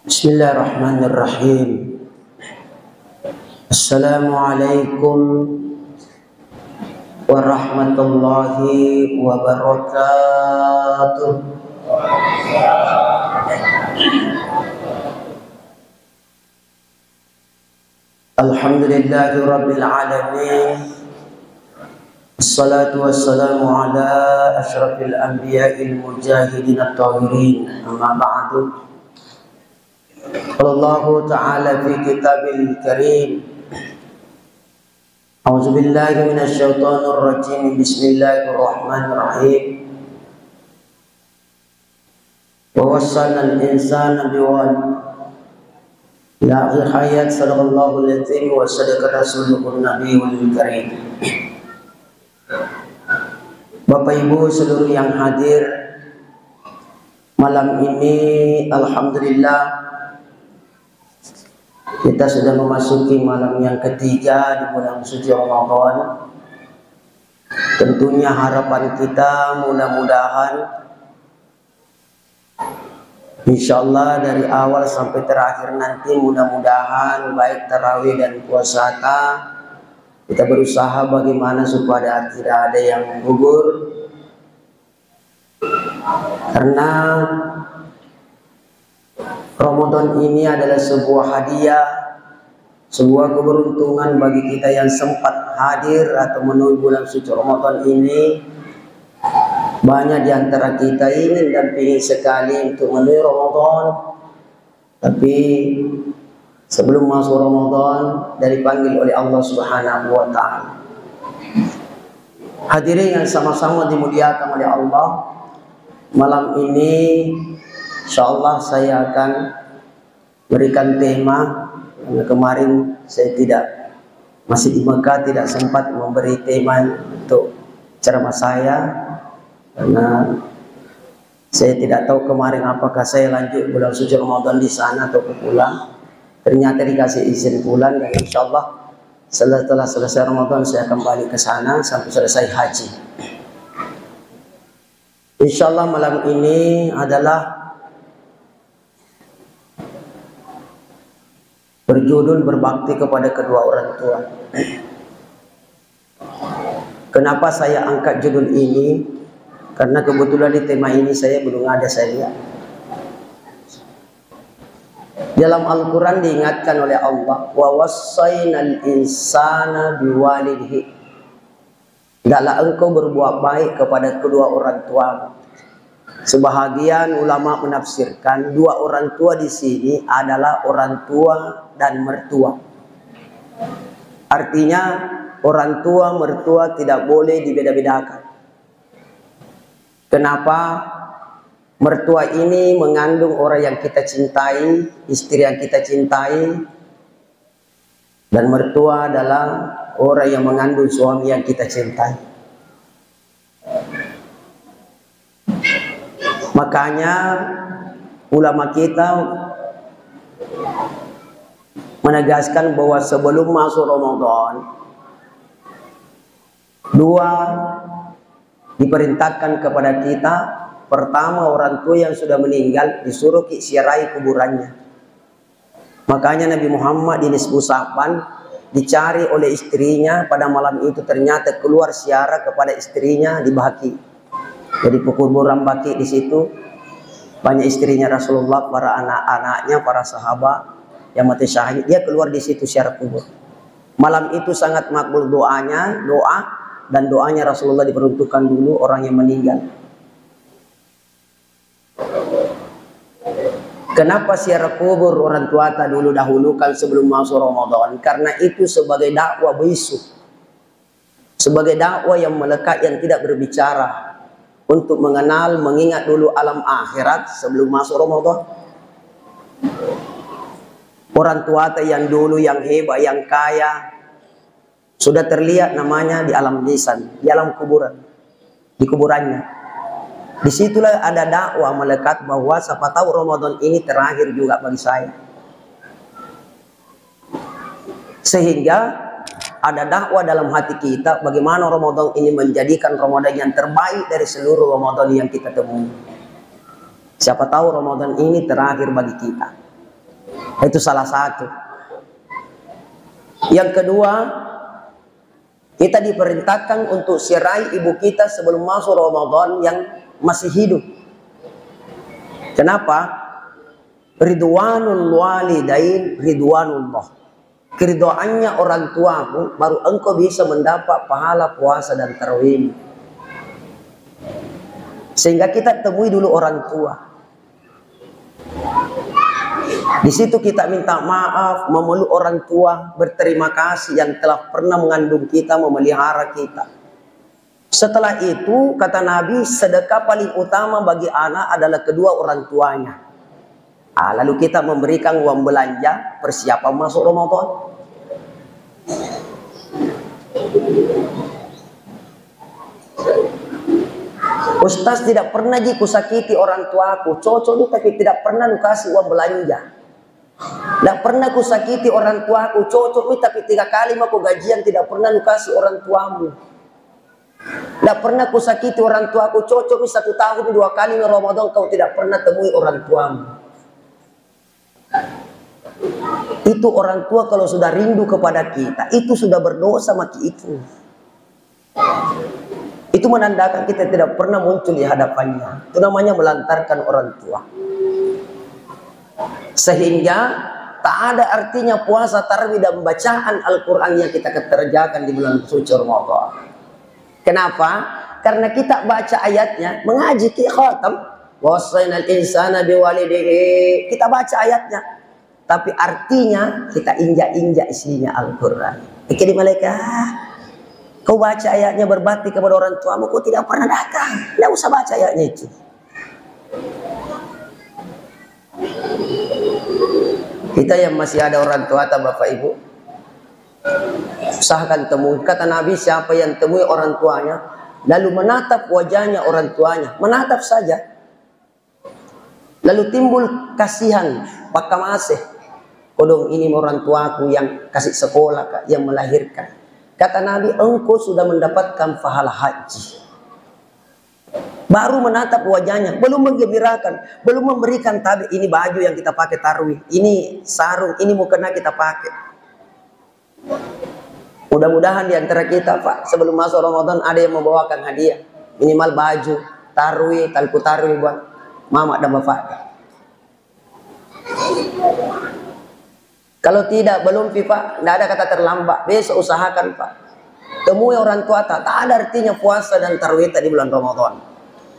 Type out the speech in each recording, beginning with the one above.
Bismillahirrahmanirrahim. Assalamualaikum warahmatullahi wabarakatuh. Alhamdulillahi rabbil alamin. Assalatu wassalamu ala asyrafil anbiya'il mujahidin at-tahirin. Amma ba'du. Allah Ta'ala fi kitabil karim. A'udzu billahi minasy syaithanir rajim. Bismillahirrahmanirrahim. Wa wassana al-insana biwalidayhi ya akhi hayat sadaqallahu al-azim wa sadaqa rasuluhun nabiyul karim. Bapak Ibu seluruh yang hadir malam ini, alhamdulillah kita sudah memasuki malam yang ketiga di bulan suci Ramadan. Tentunya harapan kita mudah-mudahan insyaallah dari awal sampai terakhir nanti, mudah-mudahan baik tarawih dan puasa kita berusaha bagaimana supaya tidak ada yang gugur, karena Ramadan ini adalah sebuah hadiah, sebuah keberuntungan bagi kita yang sempat hadir atau menunggu bulan suci Ramadan ini. Banyak di antara kita ingin dan ingin sekali untuk menuju Ramadan, tapi sebelum masuk Ramadan dari panggil oleh Allah Subhanahu wa Ta'ala. Hadirin yang sama-sama dimuliakan oleh Allah, malam ini insyaallah saya akan berikan tema, karena kemarin saya masih di Mekah, tidak sempat memberi tema untuk ceramah saya, karena saya tidak tahu kemarin apakah saya lanjut bulan suci Ramadan di sana atau pulang. Ternyata dikasih izin pulang, dan insyaallah setelah selesai Ramadan saya kembali ke sana sampai selesai haji. Insyaallah malam ini adalah berjudul berbakti kepada kedua orang tua. Kenapa saya angkat judul ini? Karena kebetulan di tema ini saya belum ada saya lihat. Dalam Al-Quran diingatkan oleh Allah, wa wassaynal insana biwalidayhi. Hendaklah engkau berbuat baik kepada kedua orang tua. Sebahagian ulama menafsirkan dua orang tua di sini adalah orang tua dan mertua. Artinya orang tua mertua tidak boleh dibeda-bedakan. Kenapa? Mertua ini mengandung orang yang kita cintai, istri yang kita cintai, dan mertua adalah orang yang mengandung suami yang kita cintai. Makanya ulama kita menegaskan bahwa sebelum masuk Ramadan, dua diperintahkan kepada kita. Pertama, orang tua yang sudah meninggal disuruh ziarahi kuburannya. Makanya Nabi Muhammad di nisfu Sa'ban dicari oleh istrinya pada malam itu, ternyata keluar ziarah kepada istrinya di Baqi. Jadi kuburan Baqi di situ banyak istrinya Rasulullah, para anak-anaknya, para sahabat yang mati syahid. Dia keluar di situ ziarah kubur. Malam itu sangat makbul doa dan doanya Rasulullah diperuntukkan dulu orang yang meninggal. Kenapa ziarah kubur orang tua dulu dahulukan sebelum masuk Ramadan? Karena itu sebagai dakwah bisu, sebagai dakwah yang melekat, yang tidak berbicara, untuk mengenal, mengingat dulu alam akhirat sebelum masuk Ramadan. Orang tua yang dulu yang hebat, yang kaya, sudah terlihat namanya di alam lisan, di alam kuburan, di kuburannya. Disitulah ada dakwah melekat bahwa siapa tahu Ramadan ini terakhir juga bagi saya. Sehingga ada dakwah dalam hati kita bagaimana Ramadan ini menjadikan Ramadan yang terbaik dari seluruh Ramadan yang kita temui. Siapa tahu Ramadan ini terakhir bagi kita. Itu salah satu. Yang kedua, kita diperintahkan untuk sirai ibu kita sebelum masuk Ramadan yang masih hidup. Kenapa? Ridwanul walidain ridwanullah. Keridhaannya orang tuamu baru engkau bisa mendapat pahala puasa dan tarawih. Sehingga kita temui dulu orang tua. Di situ kita minta maaf, memeluk orang tua, berterima kasih yang telah pernah mengandung kita, memelihara kita. Setelah itu, kata Nabi, sedekah paling utama bagi anak adalah kedua orang tuanya. Lalu kita memberikan uang belanja persiapan masuk Ramadan. Ustaz, tidak pernah kusakiti orang tuaku, cocok tapi tidak pernah kasih uang belanja. Tidak pernah kusakiti orang tuaku, cocok tapi 3 kali aku gajian tidak pernah kasih orang tuamu. Tidak pernah kusakiti orang tuaku, cocok 1 tahun 2 kali Ramadan kau tidak pernah temui orang tuamu. Itu orang tua kalau sudah rindu kepada kita, itu sudah berdosa maki itu. Itu menandakan kita tidak pernah muncul di hadapannya. Itu namanya melantarkan orang tua. Sehingga tak ada artinya puasa tarawih dan bacaan Al-Quran yang kita kerjakan di bulan suci Ramadan. Kenapa? Karena kita baca ayatnya, mengaji kita khatam, wasainal insana biwalidayhi. Kita baca ayatnya, tapi artinya kita injak-injak isinya Al-Quran. Jadi malaikat, kau baca ayatnya berbakti kepada orang tuamu, kau tidak pernah datang. Tidak usah baca ayatnya itu. Kita yang masih ada orang tua atau bapak ibu, usahakan temui. Kata Nabi, siapa yang temui orang tuanya lalu menatap wajahnya orang tuanya, menatap saja, lalu timbul kasihan, pakamasih, kodong ini orang tuaku yang kasih sekolah, yang melahirkan. Kata Nabi, engkau sudah mendapatkan pahala haji. Baru menatap wajahnya, belum menggembirakan, belum memberikan tabi, ini baju yang kita pakai tarawih, ini sarung, ini mukena kita pakai. Mudah-mudahan di antara kita, Pak, sebelum masuk Ramadan ada yang membawakan hadiah, minimal baju tarawih, talku tarawih buat mama dan bapak. Kalau tidak, belum Pak, tidak ada kata terlambat. Besok usahakan Pak, temui orang tua. Tak ada artinya puasa dan tarawih di bulan Ramadan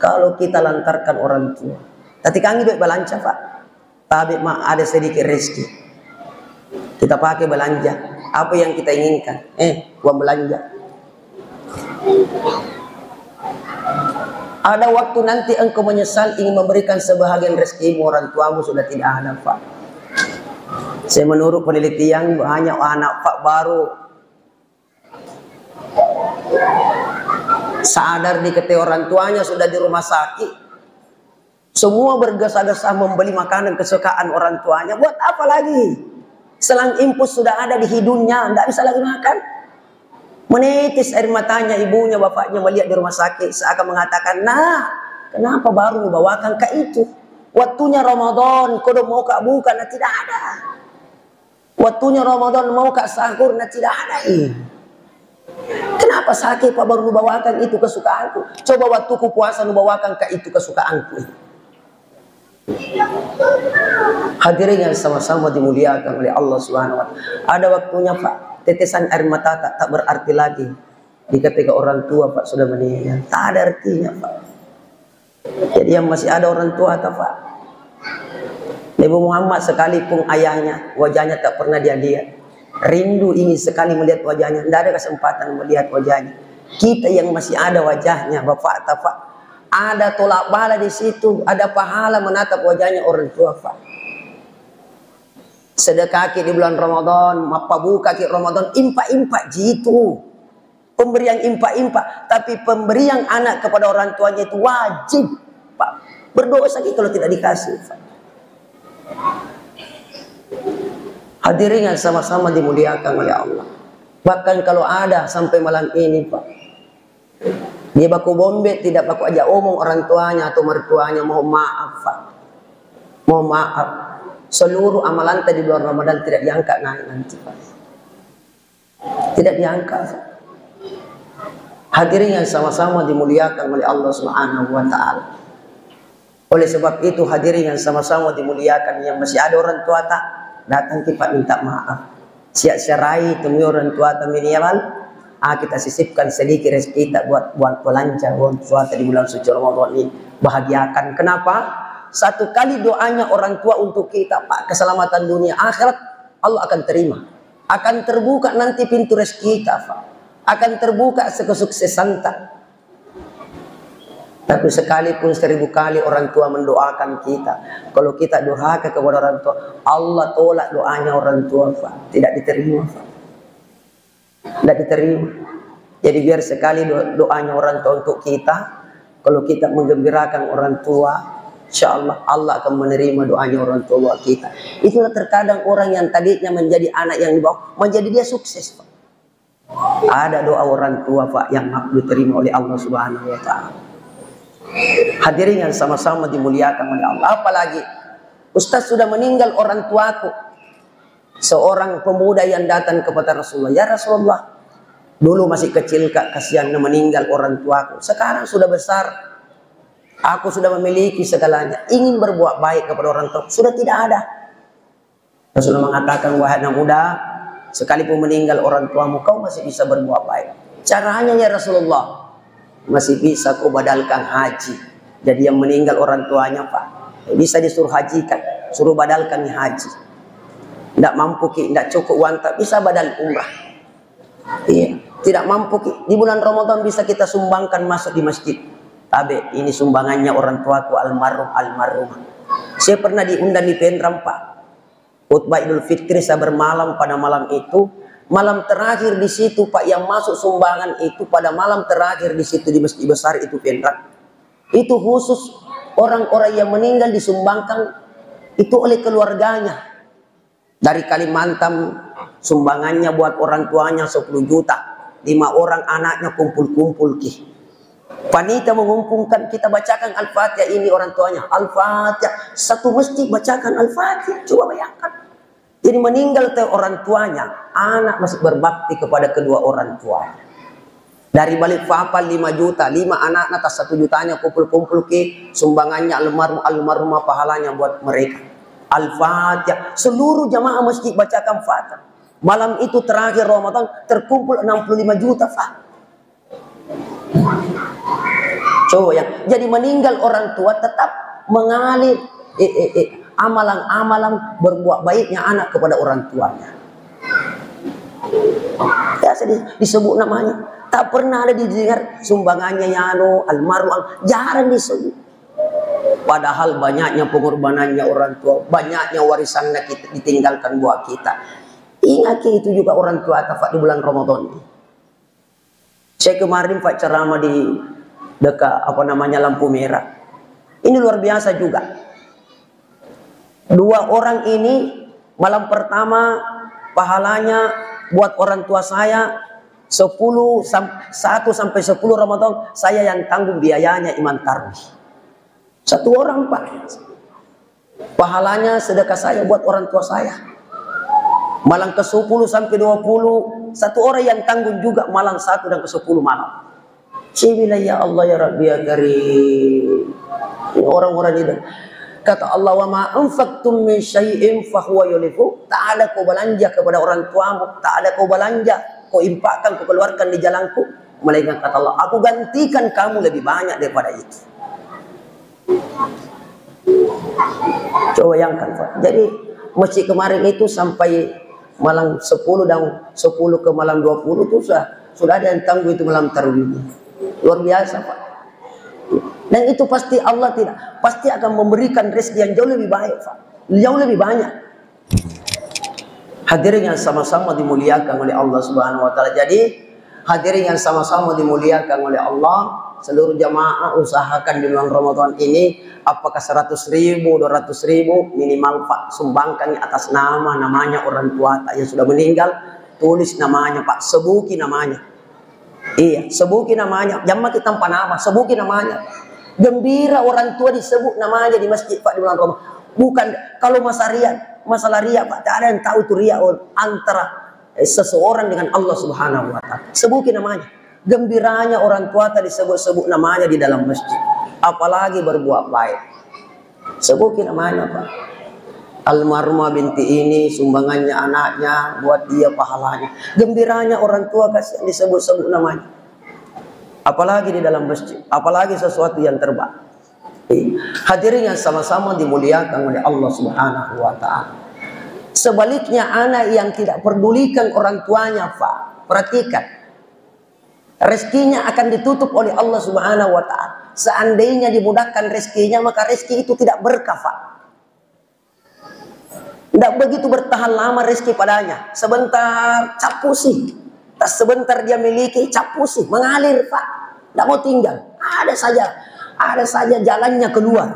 kalau kita lantarkan orang tua. Tapi kami duit belanja Pak, tapi ada sedikit rezeki, kita pakai belanja. Apa yang kita inginkan? Uang belanja. Ada waktu nanti engkau menyesal ingin memberikan sebahagian rezekimu, orang tuamu sudah tidak ada Pak. Saya menurut penelitian banyak anak Pak baru sadar di kete orang tuanya sudah di rumah sakit. Semua bergesa-gesa membeli makanan kesukaan orang tuanya. Buat apa lagi? Selang impus sudah ada di hidungnya, tidak bisa lagi makan. Menitis air matanya ibunya, bapaknya melihat di rumah sakit, seakan mengatakan, nah, kenapa baru membawakan ke itu? Waktunya Ramadan, kau mau kak bukan? Nah, tidak ada. Waktunya Ramadan mau kak sahur, nah tidak ada. Kenapa sakit Pak baru membawakan itu kesukaanku? Coba waktuku puasa membawakan ke itu kesukaanku. Hadirin yang sama-sama dimuliakan oleh Allah Subhanahu wa Ta'ala. Ada waktunya Pak, tetesan air mata tak berarti lagi di ketika orang tua Pak sudah meninggal. Tak ada artinya Pak. Jadi yang masih ada orang tua tak Pak. Nabi Muhammad sekalipun ayahnya wajahnya tak pernah dia lihat, rindu ini sekali melihat wajahnya, tidak ada kesempatan melihat wajahnya. Kita yang masih ada wajahnya Bapak tak Pak, ada tolak bala di situ, ada pahala menatap wajahnya orang tua Pak. Sedekah di bulan Ramadan, mapa buka ke Ramadan, impak-impak jitu. Pemberian impak-impak, tapi pemberian anak kepada orang tuanya itu wajib Pak. Berdosa kalau tidak dikasih Pak. Hadirin yang sama-sama dimuliakan oleh Allah. Bahkan kalau ada sampai malam ini Pak, dia baku bombe tidak baku ajak omong orang tuanya atau mertuanya, mohon maaf Pak, mohon maaf. Seluruh amalan tadi di bulan Ramadan tidak diangkat naik nanti, Pak. Tidak diangkat. Hadirin yang sama-sama dimuliakan oleh Allah Subhanahu wa taala. Oleh sebab itu hadirin yang sama-sama dimuliakan, yang masih ada orang tua tak datang kita minta maaf. Siap-siarai temui orang tua tak minimal, kita sisipkan sedikit rezeki kita buat belanja orang tua di bulan suci Ramadan ini. Bahagiakan. Kenapa? Satu kali doanya orang tua untuk kita, Pak, keselamatan dunia akhirat Allah akan terima. Akan terbuka nanti pintu rezeki kita, Pak. Akan terbuka kesuksesan tak. Tapi sekalipun 1000 kali orang tua mendoakan kita, kalau kita durhaka kepada orang tua, Allah tolak doanya orang tua, Pak. Tidak diterima, Pak. Tidak diterima. Jadi biar sekali doanya orang tua untuk kita, kalau kita menggembirakan orang tua, insya Allah Allah akan menerima doanya orang tua kita. Itulah terkadang orang yang tadinya menjadi anak yang dibawa, menjadi dia sukses, Pak. Ada doa orang tua, Pak, yang diterima oleh Allah Subhanahu wa taala. Hadirin yang sama-sama dimuliakan oleh Allah. Apalagi Ustaz sudah meninggal orang tuaku. Seorang pemuda yang datang kepada Rasulullah, ya Rasulullah, dulu masih kecil Kak, kasihan meninggal orang tuaku. Sekarang sudah besar, aku sudah memiliki segalanya, ingin berbuat baik kepada orang tua, sudah tidak ada. Rasulullah mengatakan, wahai anak muda, sekalipun meninggal orang tuamu, kau masih bisa berbuat baik. Caranya ya Rasulullah, masih bisa kau badalkan haji. Jadi yang meninggal orang tuanya, Pak, bisa disuruh hajikan, suruh badalkan haji. Tidak mampu, tidak cukup uang, tak bisa badal umrah. Iya, tidak mampu, di bulan Ramadan bisa kita sumbangkan masuk di masjid. Tabe, ini sumbangannya orang tuaku almarhum. Saya pernah diundang di Pendram, Pak. Khutbah Idul Fitri, saya bermalam pada malam itu. Malam terakhir di situ, Pak, yang masuk sumbangan itu pada malam terakhir di situ di masjid besar itu Pendram. Itu khusus orang-orang yang meninggal disumbangkan itu oleh keluarganya. Dari Kalimantan sumbangannya buat orang tuanya 10 juta. 5 orang anaknya kumpul-kumpul panitia mengumpulkan, kita bacakan Al-Fatihah, ini orang tuanya Al-Fatihah, satu masjid bacakan Al-Fatihah. Coba bayangkan. Jadi meninggal orang tuanya, anak masih berbakti kepada kedua orang tua. Dari balik Balikpapan 5 juta, 5 anak atas 1 jutanya kumpul-kumpul sumbangannya almarhumah pahalanya buat mereka. Al-Fatihah, seluruh jamaah masjid bacakan Fatihah. Malam itu terakhir Ramadan terkumpul 65 juta, Pak. Coba ya, jadi meninggal orang tua tetap mengalir amalan-amalan berbuat baiknya anak kepada orang tuanya. Ya, disebut namanya. Tak pernah ada didengar sumbangannya Yano, almarhum, jarang disebut. Padahal banyaknya pengorbanannya orang tua, banyaknya warisannya kita ditinggalkan buat kita. Ingat itu juga orang tua Pak di bulan Ramadan. Saya kemarin Pak ceramah di dekat lampu merah. Ini luar biasa juga. 2 orang ini malam pertama pahalanya buat orang tua saya 1 sampai 10 Ramadan saya yang tanggung biayanya imam tarawih. 1 orang, Pak. Pahalanya sedekah saya buat orang tua saya. Malam ke-10 sampai 20 1 orang yang tanggung juga malam 1 dan ke-10 malam. Saya bilang ya Allah ya Rabbi ya Karim. Ini orang-orang ini. Kata Allah, wa ma anfaqtum min syai'in fa huwa yulifu. Tak ada kau belanja kepada orang tuamu, tak ada kau belanja, kau infakkan, kau keluarkan di jalanku, melainkan kata Allah, aku gantikan kamu lebih banyak daripada itu. Coba bayangkan, Pak. Jadi masjid kemarin itu sampai malam 10 dan 10 ke malam 20 itu sudah ada yang tangguh itu malam tarawih. Luar biasa, Pak. Dan itu pasti Allah pasti akan memberikan rezeki yang jauh lebih baik, Pak. Jauh lebih banyak. Hadirin yang sama-sama dimuliakan oleh Allah Subhanahu wa taala. Jadi hadirin yang sama-sama dimuliakan oleh Allah, seluruh jamaah usahakan di bulan Ramadan ini apakah 100.000, 200.000 minimal, Pak, sumbangkan atas namanya orang tua yang sudah meninggal, tulis namanya, Pak, sebuki namanya. Iya, sebuki namanya. Jangan tanpa nama, sebuki namanya. Gembira orang tua disebut namanya di masjid, Pak, di bulan Ramadan. Bukan kalau masalah riya Pak, tak ada yang tahu itu riya antara seseorang dengan Allah Subhanahu wa taala. Sebutin namanya. Gembiranya orang tua tadi sebut namanya di dalam masjid. Apalagi berbuat baik. Sebutin namanya Pak. Almarhumah binti ini sumbangannya anaknya buat dia pahalanya. Gembiranya orang tua kasih disebut-sebut namanya. Apalagi di dalam masjid, apalagi sesuatu yang terbaik. Hadirin yang sama-sama dimuliakan oleh Allah Subhanahu wa taala. Sebaliknya anak yang tidak pedulikan orang tuanya, Pak, perhatikan. Rezekinya akan ditutup oleh Allah Subhanahu wa taala. Seandainya dimudahkan rezekinya, maka rezeki itu tidak berkah, Pak. Tidak begitu bertahan lama rezeki padanya. Sebentar capusi. Tas sebentar dia miliki capusi, mengalir Pak. Tidak mau tinggal. Ada saja jalannya keluar.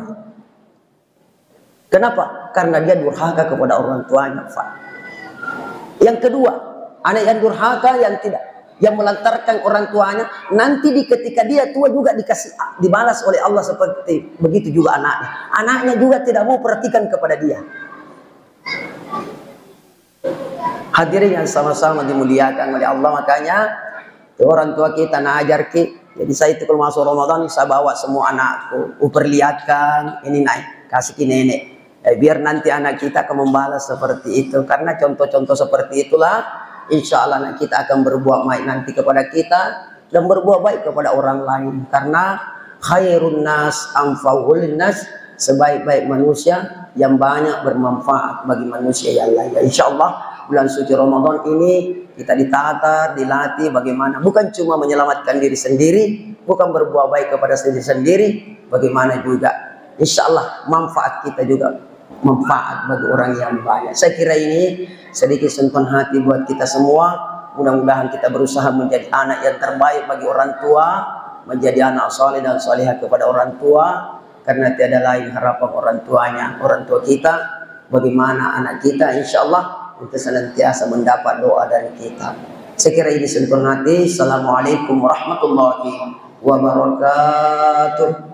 Kenapa? Karena dia durhaka kepada orang tuanya, Pak. Yang kedua, anak yang durhaka yang melantarkan orang tuanya, nanti ketika dia tua juga dibalas oleh Allah seperti begitu juga anaknya. Anaknya juga tidak mau perhatikan kepada dia. Hadirin yang sama-sama dimuliakan oleh Allah, makanya orang tua kita ajar ki. Jadi saya itu kalau masuk Ramadan saya bawa semua anakku, perlihatkan ini naik, kasih ke nenek. Biar nanti anak kita akan membalas seperti itu. Karena contoh-contoh seperti itulah insya Allah anak kita akan berbuat baik nanti kepada kita dan berbuat baik kepada orang lain. Karena khairun nas anfa'ul nas, sebaik-baik manusia yang banyak bermanfaat bagi manusia yang lain. Insya Allah bulan suci Ramadan ini kita ditata, dilatih bagaimana bukan cuma menyelamatkan diri sendiri, bukan berbuat baik kepada diri sendiri, bagaimana juga insya Allah manfaat kita juga manfaat bagi orang yang banyak. Saya kira ini sedikit sentuhan hati buat kita semua. Mudah-mudahan kita berusaha menjadi anak yang terbaik bagi orang tua, menjadi anak soleh dan solehah kepada orang tua, karena tiada lain harapan orang tua kita, bagaimana anak kita insya Allah untuk senantiasa mendapat doa dari kita. Saya kira ini sentuhan hati. Assalamualaikum warahmatullahi wabarakatuh.